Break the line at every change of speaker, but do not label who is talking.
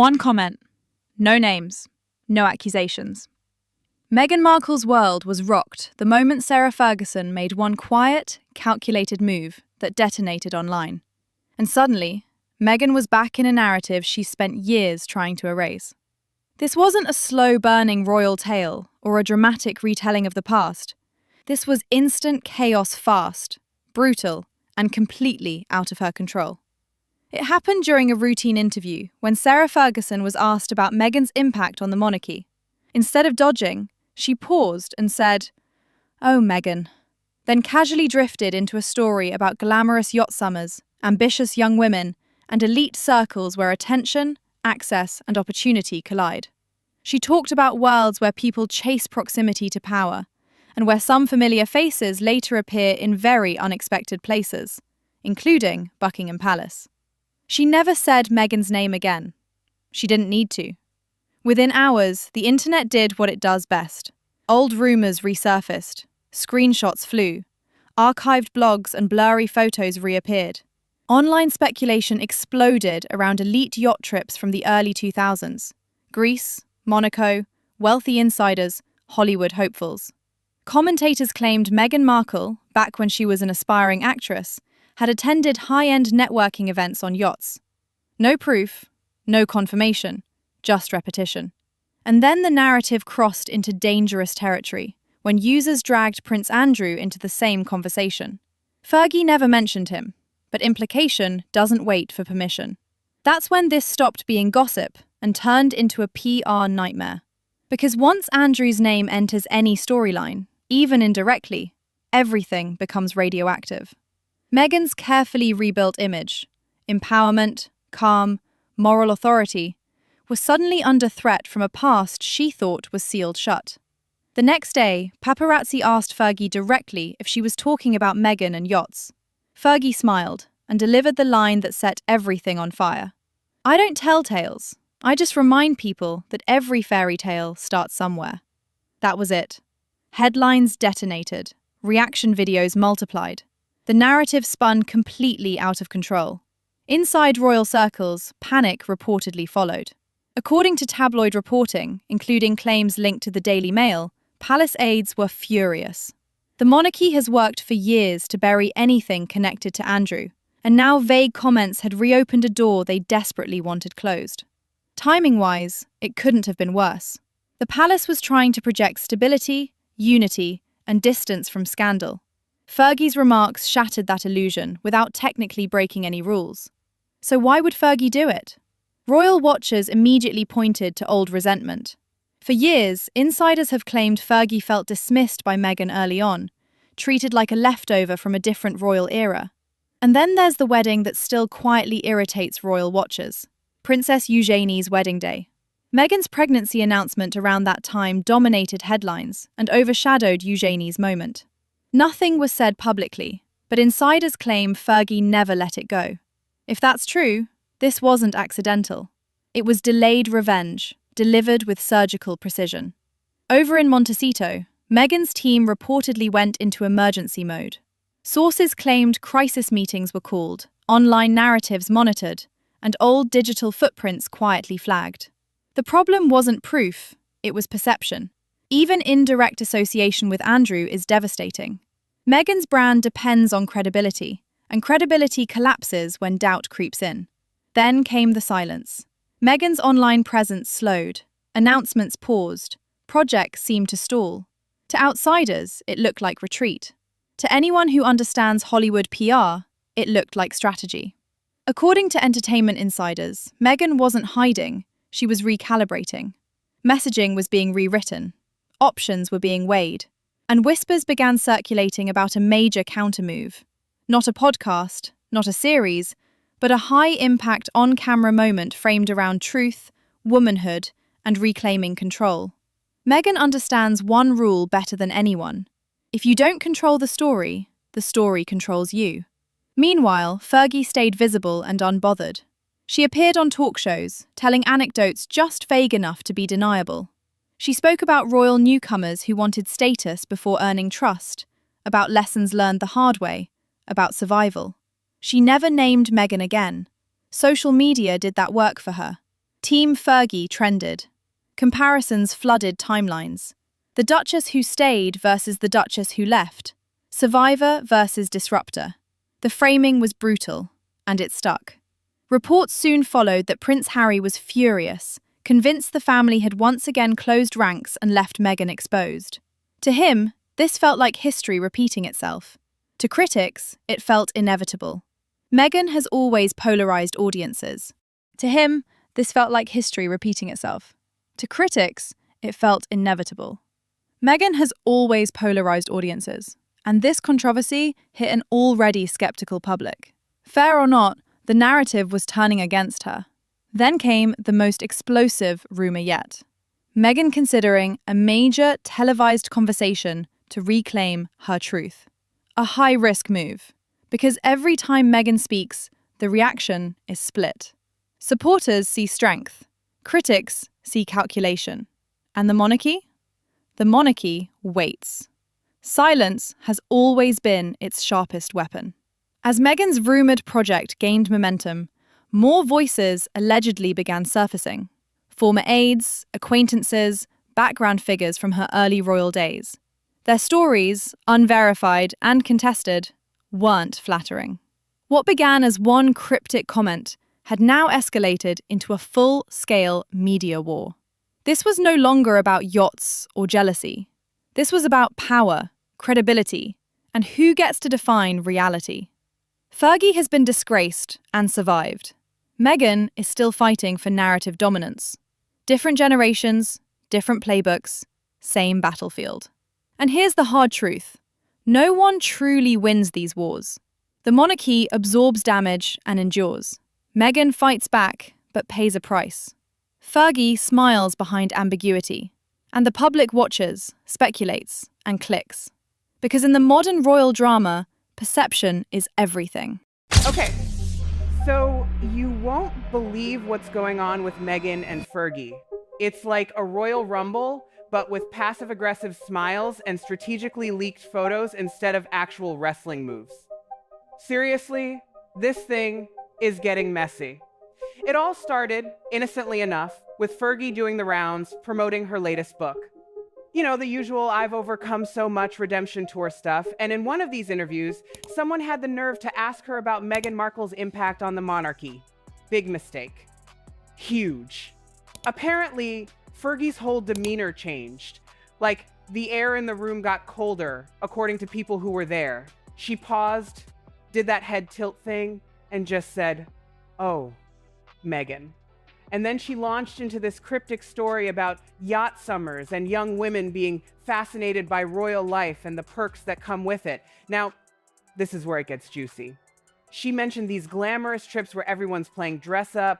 One comment. No names. No accusations. Meghan Markle's world was rocked the moment Sarah Ferguson made one quiet, calculated move that detonated online. And suddenly, Meghan was back in a narrative she spent years trying to erase. This wasn't a slow-burning royal tale or a dramatic retelling of the past. This was instant chaos fast, brutal, and completely out of her control. It happened during a routine interview when Sarah Ferguson was asked about Meghan's impact on the monarchy. Instead of dodging, she paused and said, "Oh, Meghan," then casually drifted into a story about glamorous yacht summers, ambitious young women, and elite circles where attention, access, and opportunity collide. She talked about worlds where people chase proximity to power, and where some familiar faces later appear in very unexpected places, including Buckingham Palace. She never said Meghan's name again. She didn't need to. Within hours, the internet did what it does best. Old rumours resurfaced, screenshots flew, archived blogs and blurry photos reappeared. Online speculation exploded around elite yacht trips from the early 2000s. Greece, Monaco, wealthy insiders, Hollywood hopefuls. Commentators claimed Meghan Markle, back when she was an aspiring actress, had attended high-end networking events on yachts. No proof, no confirmation, just repetition. And then the narrative crossed into dangerous territory when users dragged Prince Andrew into the same conversation. Fergie never mentioned him, but implication doesn't wait for permission. That's when this stopped being gossip and turned into a PR nightmare. Because once Andrew's name enters any storyline, even indirectly, everything becomes radioactive. Meghan's carefully rebuilt image, empowerment, calm, moral authority, was suddenly under threat from a past she thought was sealed shut. The next day, paparazzi asked Fergie directly if she was talking about Meghan and yachts. Fergie smiled and delivered the line that set everything on fire. "I don't tell tales. I just remind people that every fairy tale starts somewhere." That was it. Headlines detonated. Reaction videos multiplied. The narrative spun completely out of control. Inside royal circles, panic reportedly followed. According to tabloid reporting, including claims linked to the Daily Mail, palace aides were furious. The monarchy has worked for years to bury anything connected to Andrew, and now vague comments had reopened a door they desperately wanted closed. Timing-wise, it couldn't have been worse. The palace was trying to project stability, unity, and distance from scandal. Fergie's remarks shattered that illusion without technically breaking any rules. So why would Fergie do it? Royal watchers immediately pointed to old resentment. For years, insiders have claimed Fergie felt dismissed by Meghan early on, treated like a leftover from a different royal era. And then there's the wedding that still quietly irritates royal watchers: Princess Eugenie's wedding day. Meghan's pregnancy announcement around that time dominated headlines and overshadowed Eugenie's moment. Nothing was said publicly, but insiders claim Fergie never let it go. If that's true, this wasn't accidental. It was delayed revenge, delivered with surgical precision. Over in Montecito, Meghan's team reportedly went into emergency mode. Sources claimed crisis meetings were called, online narratives monitored, and old digital footprints quietly flagged. The problem wasn't proof, it was perception. Even indirect association with Andrew is devastating. Meghan's brand depends on credibility, and credibility collapses when doubt creeps in. Then came the silence. Meghan's online presence slowed, announcements paused, projects seemed to stall. To outsiders, it looked like retreat. To anyone who understands Hollywood PR, it looked like strategy. According to entertainment insiders, Meghan wasn't hiding, she was recalibrating. Messaging was being rewritten. Options were being weighed, and whispers began circulating about a major countermove. Not a podcast, not a series, but a high-impact on-camera moment framed around truth, womanhood, and reclaiming control. Meghan understands one rule better than anyone. If you don't control the story controls you. Meanwhile, Fergie stayed visible and unbothered. She appeared on talk shows, telling anecdotes just vague enough to be deniable. She spoke about royal newcomers who wanted status before earning trust, about lessons learned the hard way, about survival. She never named Meghan again. Social media did that work for her. Team Fergie trended. Comparisons flooded timelines. The Duchess who stayed versus the Duchess who left. Survivor versus disruptor. The framing was brutal, and it stuck. Reports soon followed that Prince Harry was furious, convinced the family had once again closed ranks and left Meghan exposed. To him, this felt like history repeating itself. To critics, it felt inevitable. Meghan has always polarized audiences. To him, this felt like history repeating itself. To critics, it felt inevitable. Meghan has always polarized audiences, and this controversy hit an already skeptical public. Fair or not, the narrative was turning against her. Then came the most explosive rumor yet. Meghan considering a major televised conversation to reclaim her truth. A high-risk move, because every time Meghan speaks, the reaction is split. Supporters see strength, critics see calculation. And the monarchy? The monarchy waits. Silence has always been its sharpest weapon. As Meghan's rumoured project gained momentum, more voices allegedly began surfacing. Former aides, acquaintances, background figures from her early royal days. Their stories, unverified and contested, weren't flattering. What began as one cryptic comment had now escalated into a full-scale media war. This was no longer about yachts or jealousy. This was about power, credibility, and who gets to define reality. Fergie has been disgraced and survived. Meghan is still fighting for narrative dominance. Different generations, different playbooks, same battlefield. And here's the hard truth. No one truly wins these wars. The monarchy absorbs damage and endures. Meghan fights back, but pays a price. Fergie smiles behind ambiguity. And the public watches, speculates, and clicks. Because in the modern royal drama, perception is everything.
Okay, so you won't believe what's going on with Meghan and Fergie. It's like a royal rumble, but with passive-aggressive smiles and strategically leaked photos instead of actual wrestling moves. Seriously, this thing is getting messy. It all started, innocently enough, with Fergie doing the rounds, promoting her latest book. You know, the usual I've overcome so much redemption tour stuff, and in one of these interviews, someone had the nerve to ask her about Meghan Markle's impact on the monarchy. Big mistake. Huge. Apparently, Fergie's whole demeanor changed. Like, the air in the room got colder, according to people who were there. She paused, did that head tilt thing, and just said, "Oh, Meghan." And then she launched into this cryptic story about yacht summers and young women being fascinated by royal life and the perks that come with it. Now, this is where it gets juicy. She mentioned these glamorous trips where everyone's playing dress up,